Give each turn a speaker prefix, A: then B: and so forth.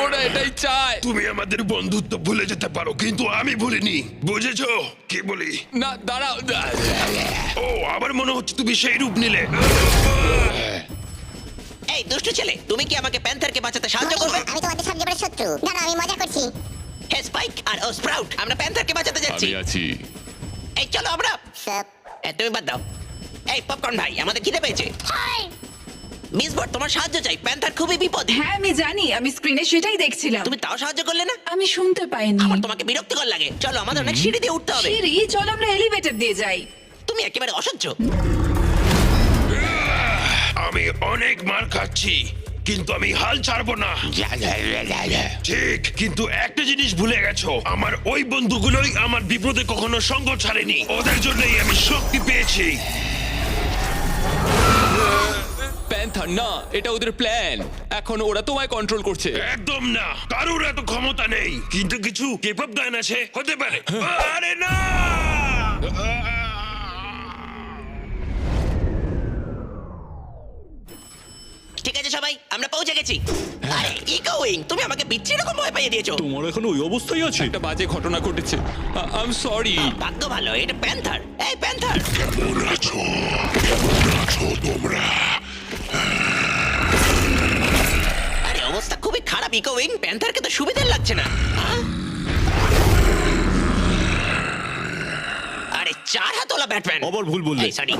A: ওরা এটাই চায়।
B: তুমি আমাদের বন্ধুত্ব ভুলে যেতে পারো, কিন্তু আমি ভুলিনি, বুঝেছো? কি বলি?
A: না দাঁড়াও।
B: ও, আবার মনে হচ্ছে তুমি সেই রূপ নিলে।
C: এই দুষ্টু ছেলে, তুমি কি আমাকে প্যান্থারকে বাঁচাতে সাহায্য করবে?
D: আমি তোমাদের সবচেয়ে বড় শত্রু। দাঁড়াও, আমি মজা করছি।
C: হে স্পাইক আর ও স্প্রাউট, আমরা প্যান্থারকে বাঁচাতে যাচ্ছি।
A: আমি আছি।
C: এই চলো আমরা।
D: সব
C: তুমি বাদ দাও। এই পপকর্ন ভাই, আমাদের খিদে পেয়েছে। মিসবট, তোমার সাহায্য চাই, প্যান্থার খুবই বিপদ।
E: হ্যাঁ আমি জানি, আমি স্ক্রিনে সেটাই দেখছিলাম।
C: তুমি তাও সাহায্য করলে না?
E: আমি শুনতে পাইনি।
C: আমার তোমাকে বিরক্তিকর লাগে। চলো, আমাদের অনেক সিঁড়ি দিয়ে উঠতে হবে।
E: সিঁড়ি? চল আমরা এলিভেটর দিয়ে যাই।
C: তুমি একেবারে অসহ্য।
B: আমি অনেক মার খাচ্ছি, কিন্তু আমি হাল ছাড়বো না। ঠিক, কিন্তু একটা জিনিস ভুলে গেছো, আমার ওই বন্ধুগুলোই আমার বিপদে কখনো সঙ্গ ছাড়েনি। ওদের জন্যই আমি শক্তি পেয়েছি।
A: প্যান্থার না, এটা ওদের প্ল্যান। এখন ওরা তোমায় কন্ট্রোল করছে।
B: একদম না, কারোর এত ক্ষমতা নেই, কিন্তু কিছু কেপআপ গান আছে, হতে পারে। আরে না!
C: ঠিক আছে সবাই, আমরা পৌঁছে গেছি। আরে ইকোইং, তুমি আমাকে বিচ্ছি রকম ভয় পাইয়ে দিয়েছো।
F: তোমার এখন ওই অবস্থায় আছে।
A: একটা বাজে ঘটনা ঘটেছে। I am sorry.
C: ভাগ্য ভালো, এটা প্যান্থার। এই প্যান্থার,
B: কেমন আছো? তোমরা?
C: আরে অবস্থা খুবই খারাপ ইকোইং, প্যান্থারকে তো সুবিধার লাগছে না। হ্যাঁ? আরে 4 হাতওয়ালা ব্যাটম্যান।
F: আবার ভুল বললে।
C: সরি।